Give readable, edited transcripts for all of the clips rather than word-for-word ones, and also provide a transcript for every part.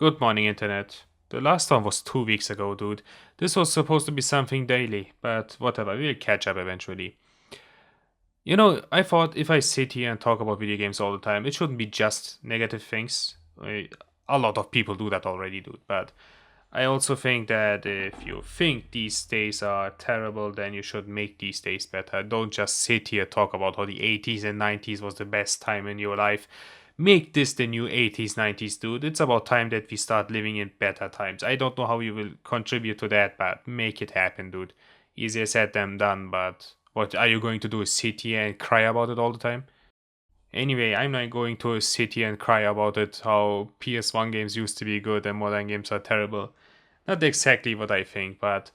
Good morning, Internet. The last one was 2 weeks ago, dude. This was supposed to be something daily, but whatever, we'll catch up eventually. I thought if I sit here and talk about video games all the time, it shouldn't be just negative things. A lot of people do that already, dude, but I also think that if you think these days are terrible, then you should make these days better. Don't just sit here talk about how the 80s and 90s was the best time in your life. Make this the new 80s, 90s, dude. It's about time that we start living in better times. I don't know how you will contribute to that, but make it happen, dude. Easier said than done, but what are you going to do? Sit here and cry about it all the time? Anyway, I'm not going to sit here and cry about it, how PS1 games used to be good and modern games are terrible. Not exactly what I think, but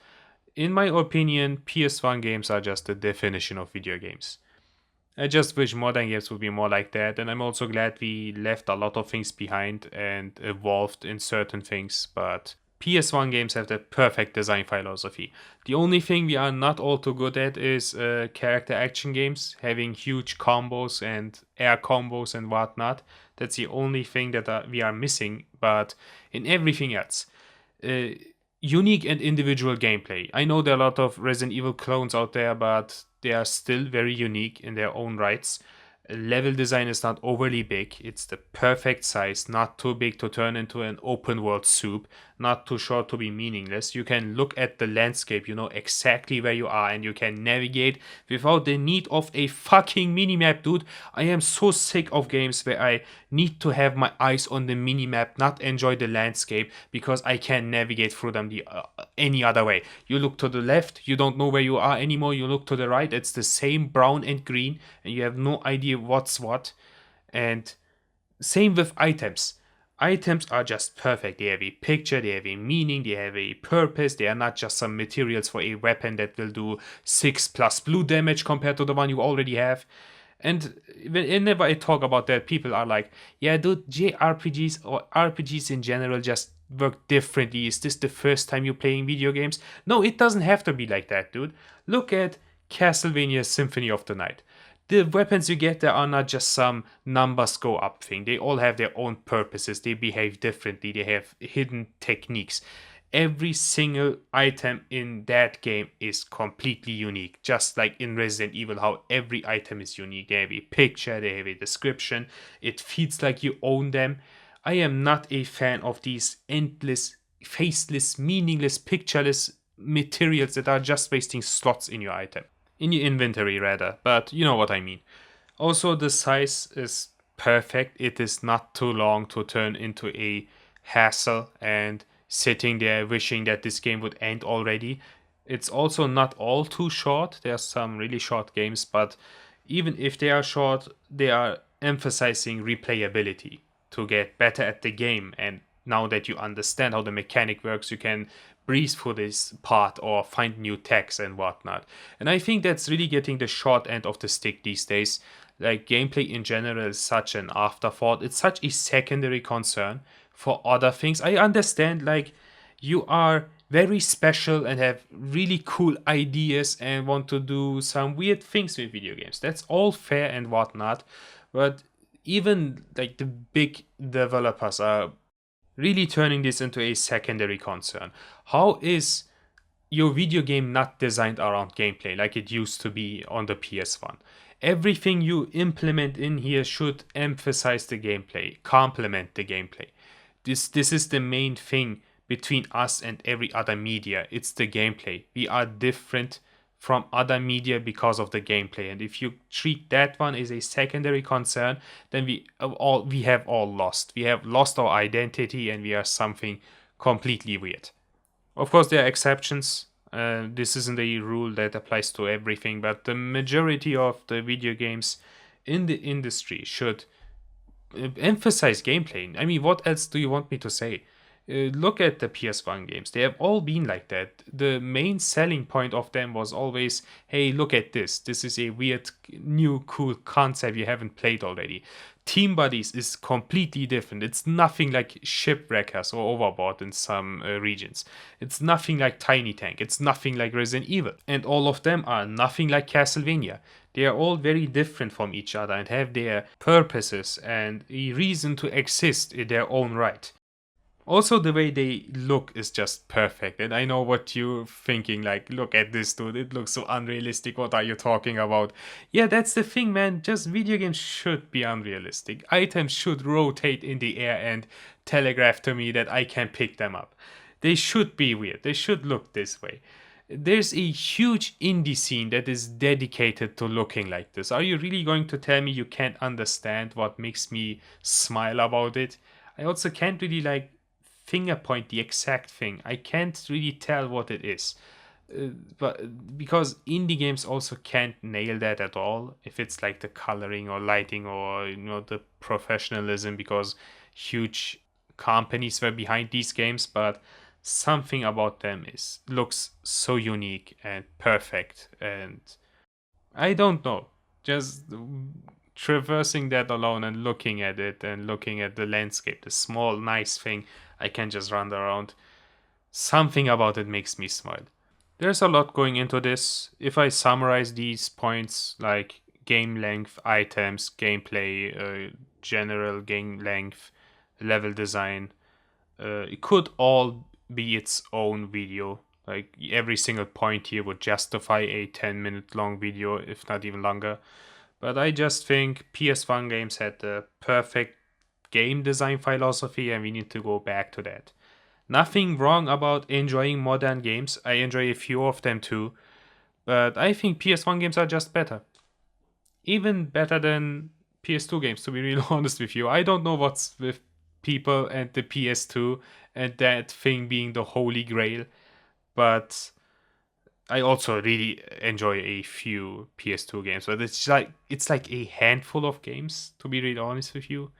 in my opinion, PS1 games are just the definition of video games. I just wish modern games would be more like that, and I'm also glad we left a lot of things behind and evolved in certain things, but PS1 games have the perfect design philosophy. The only thing we are not all too good at is character action games, having huge combos and air combos and whatnot. That's the only thing that we are missing, but in everything else, uh, unique and individual gameplay. I know there are a lot of Resident Evil clones out there, but they are still very unique in their own rights. Level design is not overly big, it's the perfect size, not too big to turn into an open world soup, not too short to be meaningless. You can look at the landscape, you know exactly where you are, and you can navigate without the need of a fucking minimap, dude. I am so sick of games where I need to have my eyes on the minimap, not enjoy the landscape because I can navigate through them any other way. You look to the left, you don't know where you are anymore. You look to the right, it's the same brown and green, and you have no idea what's what. And same with items. Items are just perfect. They have a picture, they have a meaning, they have a purpose. They are not just some materials for a weapon that will do 6 plus blue damage compared to the one you already have. And whenever I talk about that, people are like, yeah, dude, JRPGs or RPGs in general just work differently. Is this the first time you're playing video games? No, it doesn't have to be like that, dude. Look at Castlevania Symphony of the Night. The weapons you get there are not just some numbers go up thing. They all have their own purposes. They behave differently. They have hidden techniques. Every single item in that game is completely unique. Just like in Resident Evil, how every item is unique. They have a picture, they have a description. It feels like you own them. I am not a fan of these endless, faceless, meaningless, pictureless materials that are just wasting slots in your item. In your inventory, rather, but you know what I mean. Also, the size is perfect. It is not too long to turn into a hassle and sitting there wishing that this game would end already. It's also not all too short. There are some really short games, but even if they are short, they are emphasizing replayability to get better at the game. And now that you understand how the mechanic works, you can breeze through this part or find new techs and whatnot. And I think that's really getting the short end of the stick these days. Like, gameplay in general is such an afterthought. It's such a secondary concern for other things. I understand, like, you are very special and have really cool ideas and want to do some weird things with video games. That's all fair and whatnot. But even like the big developers are really turning this into a secondary concern. How is your video game not designed around gameplay like it used to be on the PS1? Everything you implement in here should emphasize the gameplay, complement the gameplay. This is the main thing between us and every other media. It's the gameplay. We are different from other media because of the gameplay, and if you treat that one as a secondary concern, then we have all lost. We have lost our identity, and we are something completely weird. Of course, there are exceptions. This isn't a rule that applies to everything, but the majority of the video games in the industry should emphasize gameplay. I mean, what else do you want me to say? Look at the PS1 games. They have all been like that. The main selling point of them was always, hey, look at this. This is a weird, new, cool concept you haven't played already. Team Buddies is completely different. It's nothing like Shipwreckers or Overboard in some regions. It's nothing like Tiny Tank. It's nothing like Resident Evil. And all of them are nothing like Castlevania. They are all very different from each other and have their purposes and a reason to exist in their own right. Also, the way they look is just perfect. And I know what you're thinking, like, look at this, dude. It looks so unrealistic. What are you talking about? Yeah, that's the thing, man. Just video games should be unrealistic. Items should rotate in the air and telegraph to me that I can pick them up. They should be weird. They should look this way. There's a huge indie scene that is dedicated to looking like this. Are you really going to tell me you can't understand what makes me smile about it? I also can't really like finger point the exact thing. I can't really tell what it is. But because indie games also can't nail that at all, if it's like the coloring or lighting or the professionalism, because huge companies were behind these games, but something about them is looks so unique and perfect, and I don't know. Just traversing that alone and looking at it and looking at the landscape, the small, nice thing I can just run around. Something about it makes me smile. There's a lot going into this. If I summarize these points, like game length, items, gameplay, general game length, level design, it could all be its own video. Like every single point here would justify a 10-minute long video, if not even longer. But I just think PS1 games had the perfect game design philosophy, and we need to go back to that. Nothing wrong about enjoying modern games. I enjoy a few of them too, but I think PS1 games are just better. Even better than PS2 games, to be really honest with you. I don't know what's with people and the PS2 and that thing being the holy grail, but I also really enjoy a few PS2 games, but it's like a handful of games, to be really honest with you.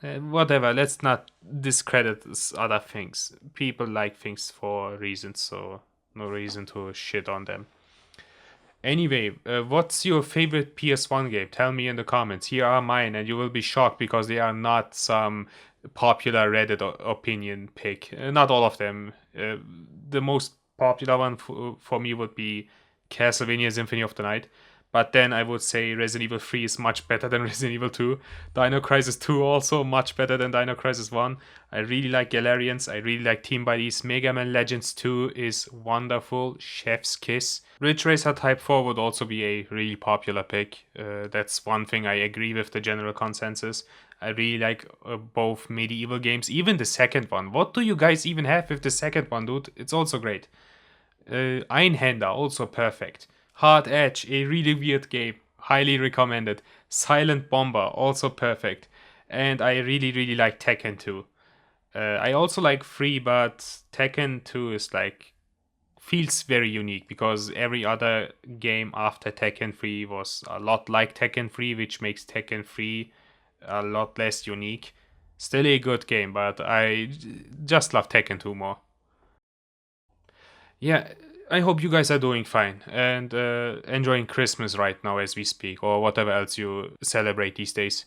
Whatever, let's not discredit other things. People like things for reasons, so no reason to shit on them. Anyway, what's your favorite PS1 game? Tell me in the comments. Here are mine, and you will be shocked because they are not some popular Reddit opinion pick. Not all of them. The most popular one for me would be Castlevania Symphony of the Night. But then I would say Resident Evil 3 is much better than Resident Evil 2. Dino Crisis 2 also much better than Dino Crisis 1. I really like Galarians. I really like Team Buddies. Mega Man Legends 2 is wonderful. Chef's Kiss. Ridge Racer Type 4 would also be a really popular pick. That's one thing I agree with the general consensus. I really like both medieval games, even the second one. What do you guys even have with the second one, dude? It's also great. Einhänder, also perfect. Hard Edge, a really weird game. Highly recommended. Silent Bomber, also perfect. And I really, really like Tekken 2. I also like 3, but Tekken 2 is like feels very unique because every other game after Tekken 3 was a lot like Tekken 3, which makes Tekken 3 a lot less unique. Still a good game, but I just love Tekken 2 more. Yeah, I hope you guys are doing fine and enjoying Christmas right now as we speak, or whatever else you celebrate these days.